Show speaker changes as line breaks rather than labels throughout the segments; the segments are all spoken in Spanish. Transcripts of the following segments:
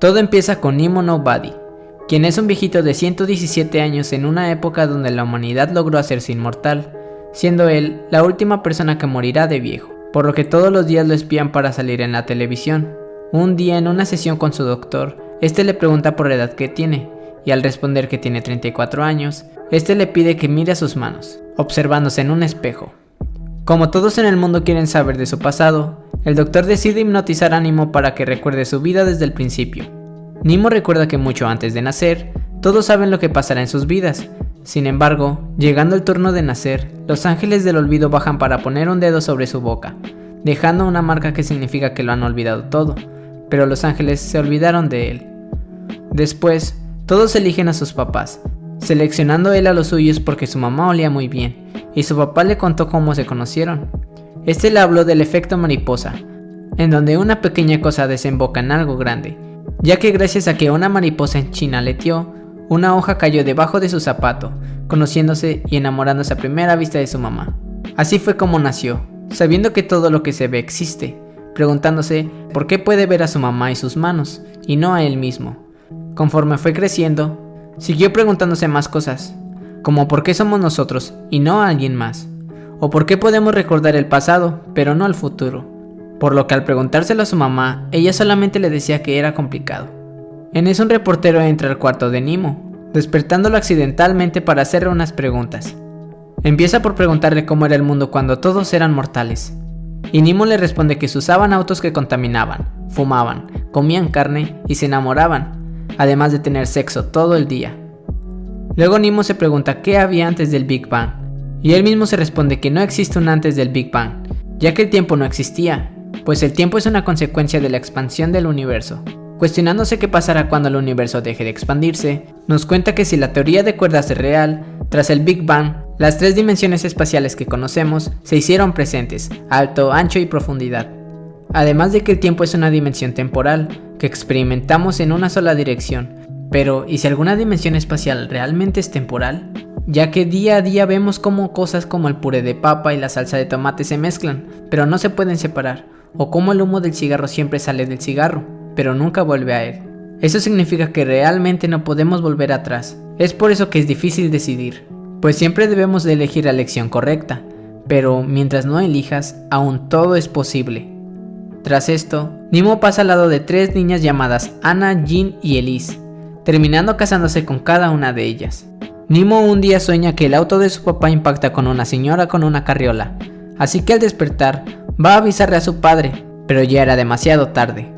Todo empieza con Nemo Nobody, quien es un viejito de 117 años en una época donde la humanidad logró hacerse inmortal, siendo él la última persona que morirá de viejo, por lo que todos los días lo espían para salir en la televisión. Un día en una sesión con su doctor, este le pregunta por la edad que tiene, y al responder que tiene 34 años, este le pide que mire a sus manos, observándose en un espejo. Como todos en el mundo quieren saber de su pasado, el doctor decide hipnotizar a Nemo para que recuerde su vida desde el principio. Nemo recuerda que mucho antes de nacer, todos saben lo que pasará en sus vidas. Sin embargo, llegando el turno de nacer, los ángeles del olvido bajan para poner un dedo sobre su boca, dejando una marca que significa que lo han olvidado todo, pero los ángeles se olvidaron de él. Después, todos eligen a sus papás, seleccionando él a los suyos porque su mamá olía muy bien, y su papá le contó cómo se conocieron. Este le habló del efecto mariposa, en donde una pequeña cosa desemboca en algo grande, ya que gracias a que una mariposa en China aleteó, una hoja cayó debajo de su zapato, conociéndose y enamorándose a primera vista de su mamá. Así fue como nació, sabiendo que todo lo que se ve existe, preguntándose por qué puede ver a su mamá y sus manos, y no a él mismo. Conforme fue creciendo, siguió preguntándose más cosas, como por qué somos nosotros y no a alguien más, o por qué podemos recordar el pasado, pero no el futuro, por lo que al preguntárselo a su mamá, ella solamente le decía que era complicado. En eso un reportero entra al cuarto de Nemo, despertándolo accidentalmente para hacerle unas preguntas. Empieza por preguntarle cómo era el mundo cuando todos eran mortales, y Nemo le responde que se usaban autos que contaminaban, fumaban, comían carne y se enamoraban, además de tener sexo todo el día. Luego Nemo se pregunta qué había antes del Big Bang, y él mismo se responde que no existe un antes del Big Bang, ya que el tiempo no existía, pues el tiempo es una consecuencia de la expansión del universo. Cuestionándose qué pasará cuando el universo deje de expandirse, nos cuenta que si la teoría de cuerdas es real, tras el Big Bang, las 3 dimensiones espaciales que conocemos se hicieron presentes, alto, ancho y profundidad. Además de que el tiempo es una dimensión temporal, que experimentamos en una sola dirección. Pero, ¿y si alguna dimensión espacial realmente es temporal? Ya que día a día vemos cómo cosas como el puré de papa y la salsa de tomate se mezclan, pero no se pueden separar, o cómo el humo del cigarro siempre sale del cigarro, pero nunca vuelve a él. Eso significa que realmente no podemos volver atrás. Es por eso que es difícil decidir, pues siempre debemos de elegir la elección correcta, pero mientras no elijas, aún todo es posible. Tras esto, Nemo pasa al lado de 3 niñas llamadas Anna, Jean y Elise, terminando casándose con cada una de ellas. Nemo un día sueña que el auto de su papá impacta con una señora con una carriola, así que al despertar va a avisarle a su padre, pero ya era demasiado tarde.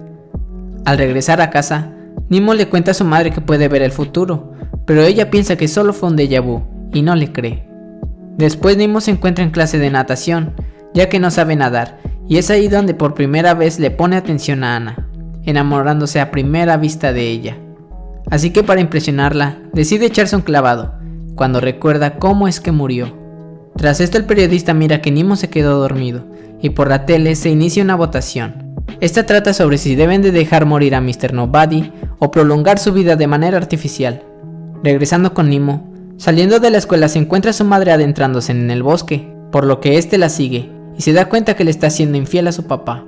Al regresar a casa, Nemo le cuenta a su madre que puede ver el futuro, pero ella piensa que solo fue un déjà vu y no le cree. Después Nemo se encuentra en clase de natación, ya que no sabe nadar, y es ahí donde por primera vez le pone atención a Anna, enamorándose a primera vista de ella. Así que para impresionarla, decide echarse un clavado, cuando recuerda cómo es que murió. Tras esto el periodista mira que Nemo se quedó dormido, y por la tele se inicia una votación. Esta trata sobre si deben de dejar morir a Mr. Nobody o prolongar su vida de manera artificial. Regresando con Nemo, saliendo de la escuela se encuentra a su madre adentrándose en el bosque, por lo que este la sigue, y se da cuenta que le está siendo infiel a su papá.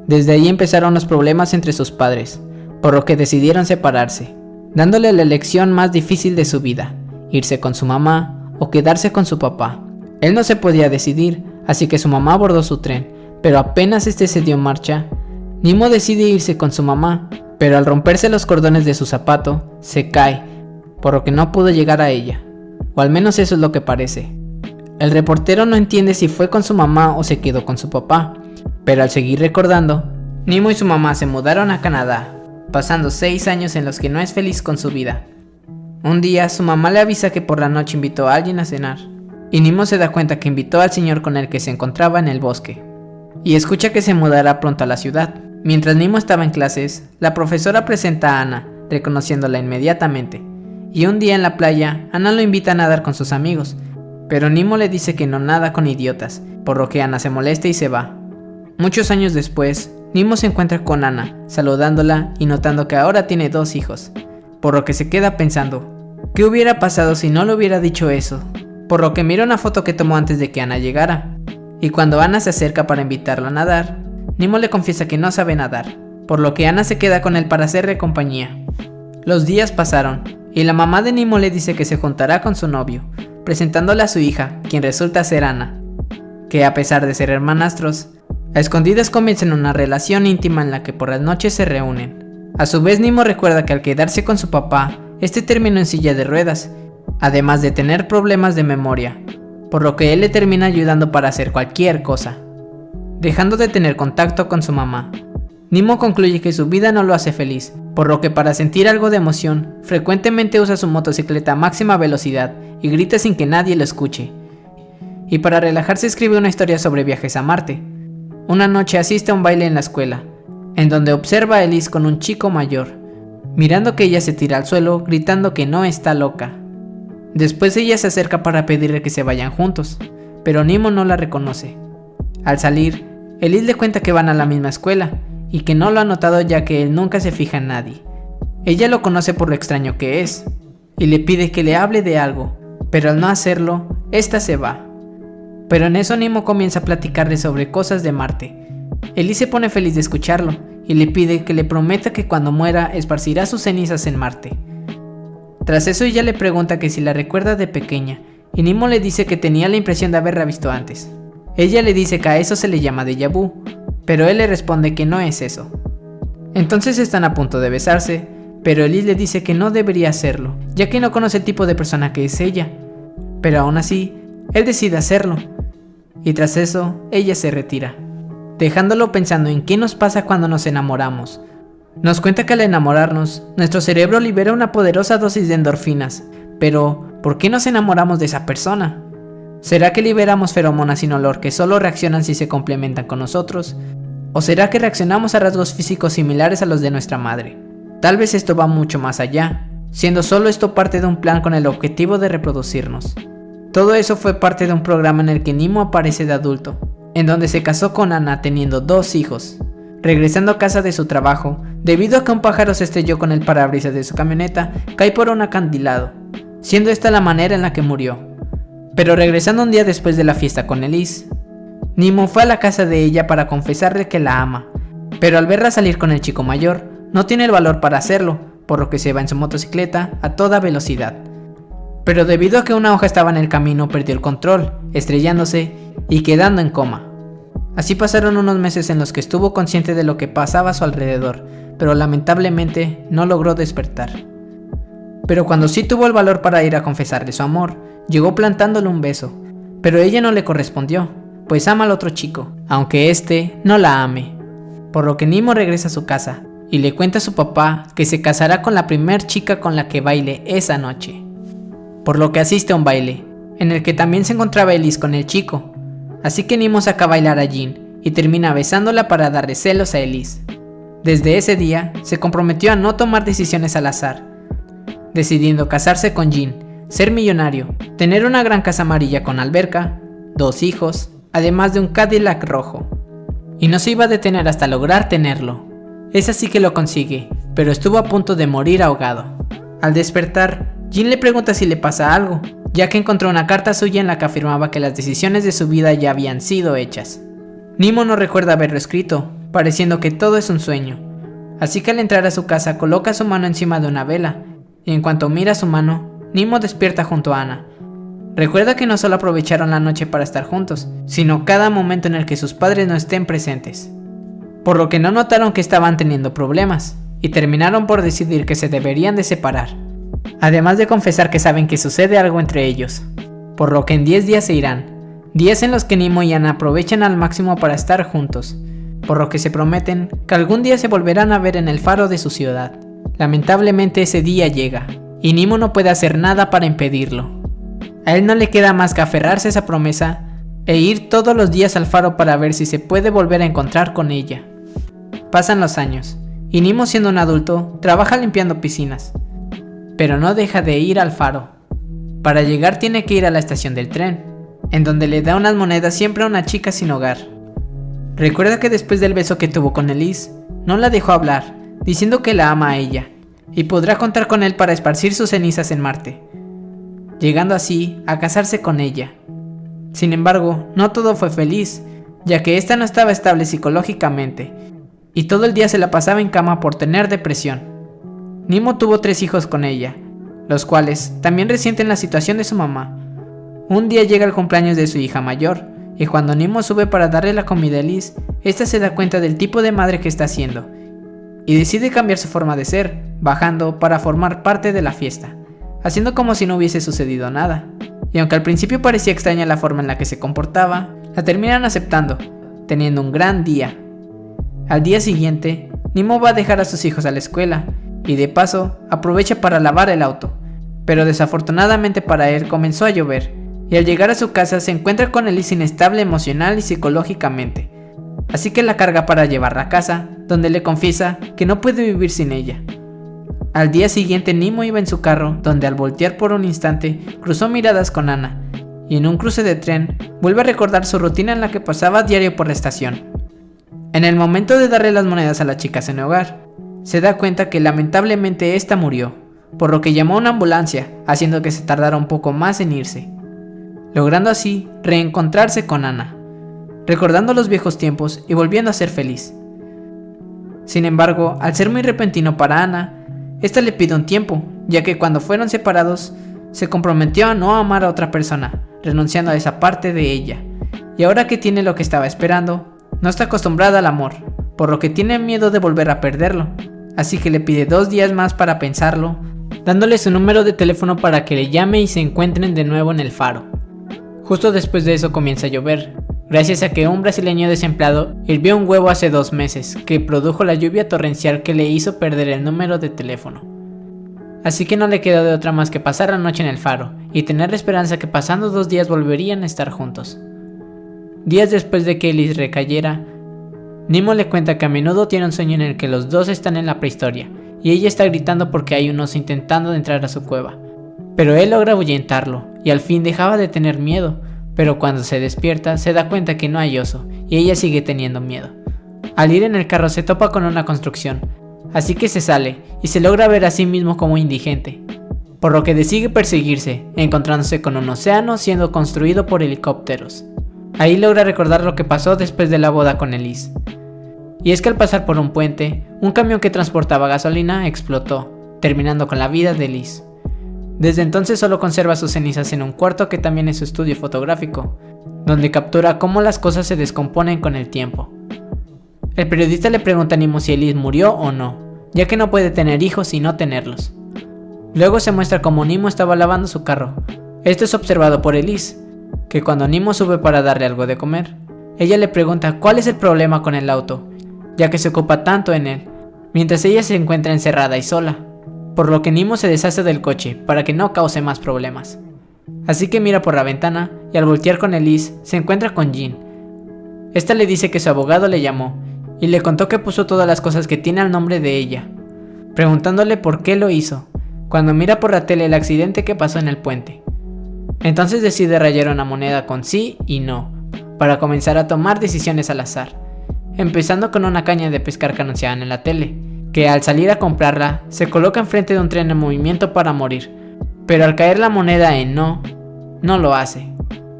Desde ahí empezaron los problemas entre sus padres, por lo que decidieron separarse, dándole la elección más difícil de su vida, irse con su mamá o quedarse con su papá. Él no se podía decidir, así que su mamá abordó su tren, pero apenas este se dio en marcha, Nemo decide irse con su mamá, pero al romperse los cordones de su zapato, se cae, por lo que no pudo llegar a ella, o al menos eso es lo que parece. El reportero no entiende si fue con su mamá o se quedó con su papá, pero al seguir recordando, Nemo y su mamá se mudaron a Canadá, pasando 6 años en los que no es feliz con su vida. Un día su mamá le avisa que por la noche invitó a alguien a cenar, y Nemo se da cuenta que invitó al señor con el que se encontraba en el bosque, y escucha que se mudará pronto a la ciudad. Mientras Nemo estaba en clases, la profesora presenta a Anna, reconociéndola inmediatamente, y un día en la playa, Anna lo invita a nadar con sus amigos, pero Nemo le dice que no nada con idiotas, por lo que Anna se molesta y se va. Muchos años después, Nemo se encuentra con Anna, saludándola y notando que ahora tiene 2 hijos, por lo que se queda pensando, ¿qué hubiera pasado si no le hubiera dicho eso? Por lo que mira una foto que tomó antes de que Anna llegara, y cuando Anna se acerca para invitarla a nadar, Nemo le confiesa que no sabe nadar, por lo que Anna se queda con él para hacerle compañía. Los días pasaron, y la mamá de Nimo le dice que se juntará con su novio, presentándole a su hija, quien resulta ser Anna, que a pesar de ser hermanastros, a escondidas comienzan una relación íntima en la que por las noches se reúnen. A su vez, Nimo recuerda que al quedarse con su papá, este terminó en silla de ruedas, además de tener problemas de memoria, por lo que él le termina ayudando para hacer cualquier cosa, dejando de tener contacto con su mamá. Nimo concluye que su vida no lo hace feliz, por lo que para sentir algo de emoción, frecuentemente usa su motocicleta a máxima velocidad y grita sin que nadie lo escuche. Y para relajarse escribe una historia sobre viajes a Marte. Una noche asiste a un baile en la escuela, en donde observa a Elise con un chico mayor, mirando que ella se tira al suelo gritando que no está loca. Después ella se acerca para pedirle que se vayan juntos, pero Nimo no la reconoce. Al salir, Elise le cuenta que van a la misma escuela y que no lo ha notado ya que él nunca se fija en nadie. Ella lo conoce por lo extraño que es y le pide que le hable de algo, pero al no hacerlo, esta se va. Pero en eso Nimo comienza a platicarle sobre cosas de Marte. Elise se pone feliz de escucharlo y le pide que le prometa que cuando muera esparcirá sus cenizas en Marte. Tras eso ella le pregunta que si la recuerda de pequeña y Nimo le dice que tenía la impresión de haberla visto antes. Ella le dice que a eso se le llama déjà vu, pero él le responde que no es eso. Entonces están a punto de besarse, pero Elise le dice que no debería hacerlo, ya que no conoce el tipo de persona que es ella. Pero aún así, él decide hacerlo, y tras eso, ella se retira, dejándolo pensando en qué nos pasa cuando nos enamoramos. Nos cuenta que al enamorarnos, nuestro cerebro libera una poderosa dosis de endorfinas, pero ¿por qué nos enamoramos de esa persona? ¿Será que liberamos feromonas sin olor que solo reaccionan si se complementan con nosotros? ¿O será que reaccionamos a rasgos físicos similares a los de nuestra madre? Tal vez esto va mucho más allá, siendo solo esto parte de un plan con el objetivo de reproducirnos. Todo eso fue parte de un programa en el que Nimo aparece de adulto, en donde se casó con Anna teniendo 2 hijos. Regresando a casa de su trabajo, debido a que un pájaro se estrelló con el parabrisas de su camioneta, cae por un acantilado, siendo esta la manera en la que murió. Pero regresando un día después de la fiesta con Elise, Nimo fue a la casa de ella para confesarle que la ama, pero al verla salir con el chico mayor, no tiene el valor para hacerlo, por lo que se va en su motocicleta a toda velocidad. Pero debido a que una hoja estaba en el camino, perdió el control, estrellándose y quedando en coma. Así pasaron unos meses en los que estuvo consciente de lo que pasaba a su alrededor, pero lamentablemente no logró despertar. Pero cuando sí tuvo el valor para ir a confesarle su amor, llegó plantándole un beso, pero ella no le correspondió, pues ama al otro chico, aunque este no la ame. Por lo que Nimo regresa a su casa y le cuenta a su papá que se casará con la primer chica con la que baile esa noche. Por lo que asiste a un baile, en el que también se encontraba Elise con el chico, así que Nimo saca a bailar a Jean y termina besándola para darle celos a Elise. Desde ese día, se comprometió a no tomar decisiones al azar, decidiendo casarse con Jean, ser millonario, tener una gran casa amarilla con alberca, 2 hijos, además de un Cadillac rojo. Y no se iba a detener hasta lograr tenerlo. Es así que lo consigue, pero estuvo a punto de morir ahogado. Al despertar, Jean le pregunta si le pasa algo, ya que encontró una carta suya en la que afirmaba que las decisiones de su vida ya habían sido hechas. Nimo no recuerda haberlo escrito, pareciendo que todo es un sueño. Así que al entrar a su casa coloca su mano encima de una vela, y en cuanto mira su mano, Nimo despierta junto a Anna. Recuerda que no solo aprovecharon la noche para estar juntos, sino cada momento en el que sus padres no estén presentes. Por lo que no notaron que estaban teniendo problemas, y terminaron por decidir que se deberían de separar. Además de confesar que saben que sucede algo entre ellos, por lo que en 10 días se irán, días en los que Nimo y Anna aprovechan al máximo para estar juntos, por lo que se prometen que algún día se volverán a ver en el faro de su ciudad. Lamentablemente ese día llega, y Nimo no puede hacer nada para impedirlo. A él no le queda más que aferrarse a esa promesa e ir todos los días al faro para ver si se puede volver a encontrar con ella. Pasan los años, y Nimo, siendo un adulto, trabaja limpiando piscinas, pero no deja de ir al faro. Para llegar tiene que ir a la estación del tren, en donde le da unas monedas siempre a una chica sin hogar. Recuerda que después del beso que tuvo con Elise, no la dejó hablar, diciendo que la ama a ella, y podrá contar con él para esparcir sus cenizas en Marte, llegando así a casarse con ella. Sin embargo, no todo fue feliz, ya que esta no estaba estable psicológicamente, y todo el día se la pasaba en cama por tener depresión. Nemo tuvo 3 hijos con ella, los cuales también resienten la situación de su mamá. Un día llega el cumpleaños de su hija mayor, y cuando Nemo sube para darle la comida a Elise, esta se da cuenta del tipo de madre que está haciendo, y decide cambiar su forma de ser, bajando para formar parte de la fiesta, haciendo como si no hubiese sucedido nada. Y aunque al principio parecía extraña la forma en la que se comportaba, la terminan aceptando, teniendo un gran día. Al día siguiente, Nemo va a dejar a sus hijos a la escuela, y de paso aprovecha para lavar el auto, pero desafortunadamente para él comenzó a llover, y al llegar a su casa se encuentra con Elise inestable emocional y psicológicamente, así que la carga para llevarla a casa, donde le confiesa que no puede vivir sin ella. Al día siguiente Nemo iba en su carro, donde al voltear por un instante cruzó miradas con Anna, y en un cruce de tren vuelve a recordar su rutina en la que pasaba diario por la estación. En el momento de darle las monedas a la chica sin hogar, se da cuenta que lamentablemente esta murió, por lo que llamó a una ambulancia, haciendo que se tardara un poco más en irse, logrando así reencontrarse con Anna, recordando los viejos tiempos y volviendo a ser feliz. Sin embargo, al ser muy repentino para Anna, esta le pide un tiempo, ya que cuando fueron separados, se comprometió a no amar a otra persona, renunciando a esa parte de ella, y ahora que tiene lo que estaba esperando, no está acostumbrada al amor, por lo que tiene miedo de volver a perderlo, así que le pide 2 días más para pensarlo, dándole su número de teléfono para que le llame y se encuentren de nuevo en el faro. Justo después de eso comienza a llover, gracias a que un brasileño desempleado hirvió un huevo hace 2 meses, que produjo la lluvia torrencial que le hizo perder el número de teléfono. Así que no le quedó de otra más que pasar la noche en el faro, y tener la esperanza que pasando 2 días volverían a estar juntos. Días después de que Elise recayera, Nemo le cuenta que a menudo tiene un sueño en el que los dos están en la prehistoria, y ella está gritando porque hay un oso intentando entrar a su cueva. Pero él logra ahuyentarlo, y al fin dejaba de tener miedo, pero cuando se despierta se da cuenta que no hay oso, y ella sigue teniendo miedo. Al ir en el carro se topa con una construcción, así que se sale, y se logra ver a sí mismo como indigente, por lo que decide perseguirse, encontrándose con un océano siendo construido por helicópteros. Ahí logra recordar lo que pasó después de la boda con Elise. Y es que al pasar por un puente, un camión que transportaba gasolina explotó, terminando con la vida de Elise. Desde entonces solo conserva sus cenizas en un cuarto que también es su estudio fotográfico, donde captura cómo las cosas se descomponen con el tiempo. El periodista le pregunta a Nemo si Elise murió o no, ya que no puede tener hijos y no tenerlos. Luego se muestra cómo Nemo estaba lavando su carro. Esto es observado por Elise, que cuando Nemo sube para darle algo de comer, ella le pregunta cuál es el problema con el auto, ya que se ocupa tanto en él, mientras ella se encuentra encerrada y sola, por lo que Nemo se deshace del coche para que no cause más problemas. Así que mira por la ventana y al voltear con Elise se encuentra con Jean. Esta le dice que su abogado le llamó y le contó que puso todas las cosas que tiene al nombre de ella, preguntándole por qué lo hizo, cuando mira por la tele el accidente que pasó en el puente. Entonces decide rayar una moneda con sí y no, para comenzar a tomar decisiones al azar, empezando con una caña de pescar que anunciaban en la tele, que al salir a comprarla se coloca enfrente de un tren en movimiento para morir, pero al caer la moneda en no lo hace,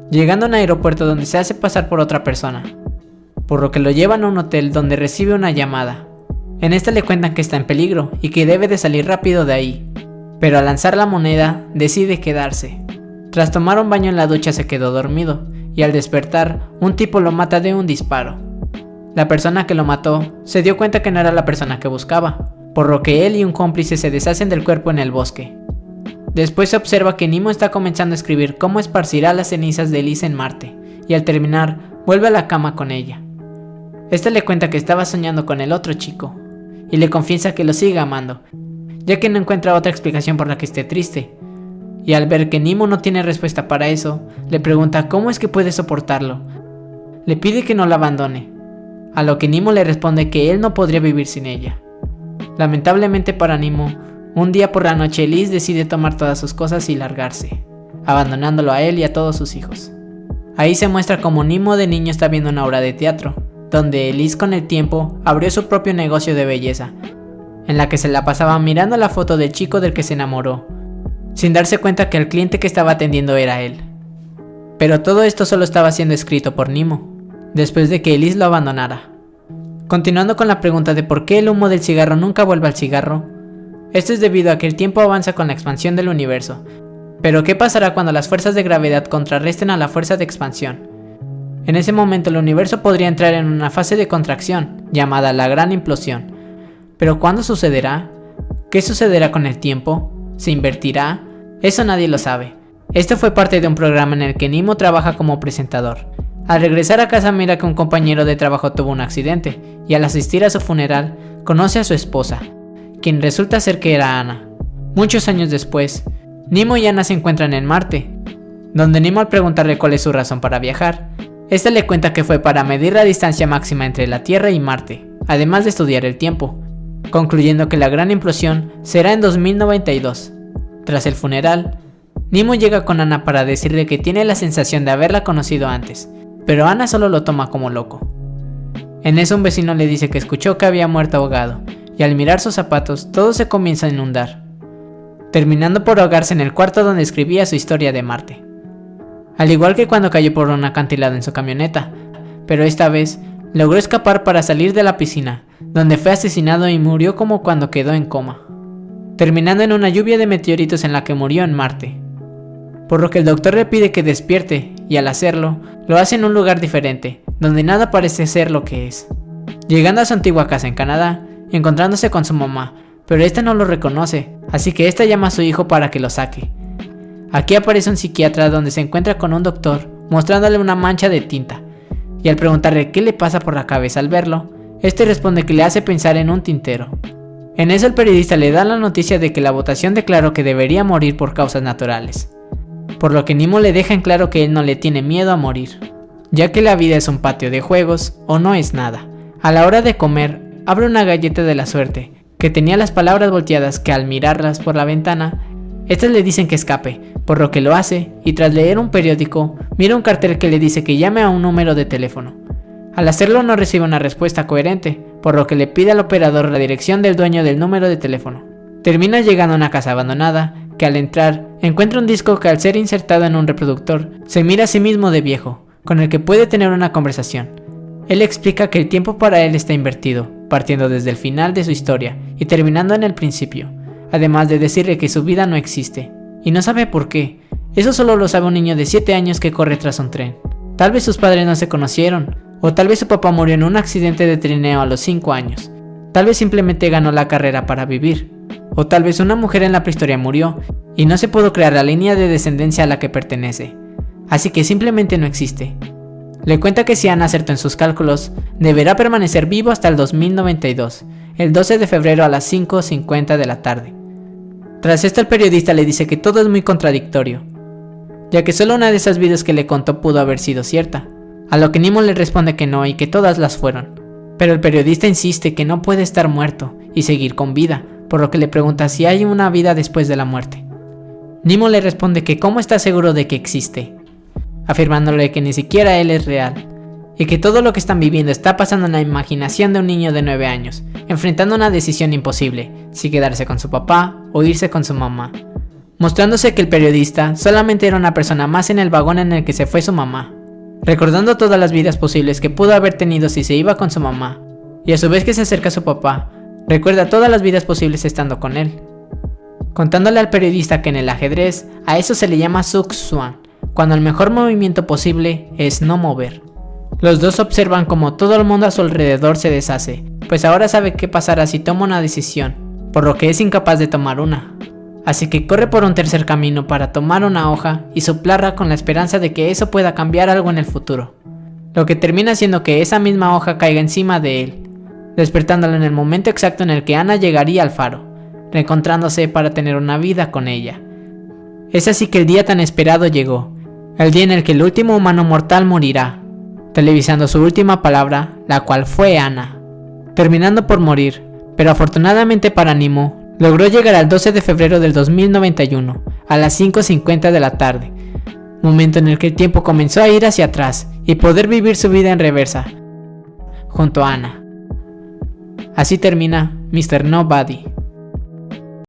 llegando a un aeropuerto donde se hace pasar por otra persona, por lo que lo llevan a un hotel donde recibe una llamada. En esta le cuentan que está en peligro y que debe de salir rápido de ahí, pero al lanzar la moneda decide quedarse. Tras tomar un baño en la ducha se quedó dormido, y al despertar un tipo lo mata de un disparo. La persona que lo mató se dio cuenta que no era la persona que buscaba, por lo que él y un cómplice se deshacen del cuerpo en el bosque. Después se observa que Nemo está comenzando a escribir cómo esparcirá las cenizas de Elise en Marte, y al terminar vuelve a la cama con ella. Esta le cuenta que estaba soñando con el otro chico, y le confiesa que lo sigue amando, ya que no encuentra otra explicación por la que esté triste. Y al ver que Nemo no tiene respuesta para eso, le pregunta cómo es que puede soportarlo. Le pide que no la abandone, a lo que Nemo le responde que él no podría vivir sin ella. Lamentablemente para Nemo, un día por la noche Elise decide tomar todas sus cosas y largarse, abandonándolo a él y a todos sus hijos. Ahí se muestra como Nemo de niño está viendo una obra de teatro, donde Elise con el tiempo abrió su propio negocio de belleza, en la que se la pasaba mirando la foto del chico del que se enamoró, sin darse cuenta que el cliente que estaba atendiendo era él. Pero todo esto solo estaba siendo escrito por Nemo, después de que Elise lo abandonara. Continuando con la pregunta de por qué el humo del cigarro nunca vuelve al cigarro, esto es debido a que el tiempo avanza con la expansión del universo. Pero ¿qué pasará cuando las fuerzas de gravedad contrarresten a la fuerza de expansión? En ese momento el universo podría entrar en una fase de contracción, llamada la gran implosión. ¿Pero cuándo sucederá? ¿Qué sucederá con el tiempo? ¿Se invertirá? Eso nadie lo sabe. Esto fue parte de un programa en el que Nemo trabaja como presentador. Al regresar a casa mira que un compañero de trabajo tuvo un accidente, y al asistir a su funeral, conoce a su esposa, quien resulta ser que era Ana. Muchos años después, Nemo y Ana se encuentran en Marte, donde Nemo, al preguntarle cuál es su razón para viajar, esta le cuenta que fue para medir la distancia máxima entre la Tierra y Marte, además de estudiar el tiempo, concluyendo que la gran implosión será en 2092. Tras el funeral, Nemo llega con Ana para decirle que tiene la sensación de haberla conocido antes, pero Ana solo lo toma como loco. En eso un vecino le dice que escuchó que había muerto ahogado, y al mirar sus zapatos todo se comienza a inundar, terminando por ahogarse en el cuarto donde escribía su historia de Marte. Al igual que cuando cayó por un acantilado en su camioneta, pero esta vez logró escapar para salir de la piscina, donde fue asesinado y murió como cuando quedó en coma, terminando en una lluvia de meteoritos en la que murió en Marte. Por lo que el doctor le pide que despierte, y al hacerlo, lo hace en un lugar diferente, donde nada parece ser lo que es. Llegando a su antigua casa en Canadá, encontrándose con su mamá, pero esta no lo reconoce, así que esta llama a su hijo para que lo saque. Aquí aparece un psiquiatra donde se encuentra con un doctor, mostrándole una mancha de tinta, y al preguntarle qué le pasa por la cabeza al verlo, este responde que le hace pensar en un tintero. En eso el periodista le da la noticia de que la votación declaró que debería morir por causas naturales, por lo que Nemo le deja en claro que él no le tiene miedo a morir, ya que la vida es un patio de juegos o no es nada. A la hora de comer, abre una galleta de la suerte, que tenía las palabras volteadas que al mirarlas por la ventana, estas le dicen que escape, por lo que lo hace, y tras leer un periódico, mira un cartel que le dice que llame a un número de teléfono. Al hacerlo no recibe una respuesta coherente, por lo que le pide al operador la dirección del dueño del número de teléfono. Termina llegando a una casa abandonada, que al entrar encuentra un disco que al ser insertado en un reproductor, se mira a sí mismo de viejo, con el que puede tener una conversación. Él explica que el tiempo para él está invertido, partiendo desde el final de su historia y terminando en el principio, además de decirle que su vida no existe, y no sabe por qué. Eso solo lo sabe un niño de 7 años que corre tras un tren. Tal vez sus padres no se conocieron, o tal vez su papá murió en un accidente de trineo a los 5 años. Tal vez simplemente ganó la carrera para vivir, o tal vez una mujer en la prehistoria murió y no se pudo crear la línea de descendencia a la que pertenece, así que simplemente no existe. Le cuenta que si Ana acertó en sus cálculos, deberá permanecer vivo hasta el 2092, el 12 de febrero a las 5:50 de la tarde. Tras esto el periodista le dice que todo es muy contradictorio, ya que solo una de esas vidas que le contó pudo haber sido cierta, a lo que Nemo le responde que no y que todas las fueron. Pero el periodista insiste que no puede estar muerto y seguir con vida, por lo que le pregunta si hay una vida después de la muerte. Nemo le responde que cómo está seguro de que existe, afirmándole que ni siquiera él es real, y que todo lo que están viviendo está pasando en la imaginación de un niño de 9 años, enfrentando una decisión imposible, si quedarse con su papá o irse con su mamá, mostrándose que el periodista solamente era una persona más en el vagón en el que se fue su mamá, recordando todas las vidas posibles que pudo haber tenido si se iba con su mamá, y a su vez que se acerca a su papá, recuerda todas las vidas posibles estando con él, contándole al periodista que en el ajedrez a eso se le llama Suk Swan, cuando el mejor movimiento posible es no mover. Los dos observan como todo el mundo a su alrededor se deshace, pues ahora sabe qué pasará si toma una decisión, por lo que es incapaz de tomar una. Así que corre por un tercer camino para tomar una hoja y soplarla con la esperanza de que eso pueda cambiar algo en el futuro, lo que termina haciendo que esa misma hoja caiga encima de él, despertándolo en el momento exacto en el que Ana llegaría al faro, reencontrándose para tener una vida con ella. Es así que el día tan esperado llegó, el día en el que el último humano mortal morirá, televisando su última palabra, la cual fue Ana, terminando por morir, pero afortunadamente para Nemo, logró llegar al 12 de febrero del 2091, a las 5:50 de la tarde, momento en el que el tiempo comenzó a ir hacia atrás y poder vivir su vida en reversa, junto a Ana. Así termina Mr. Nobody.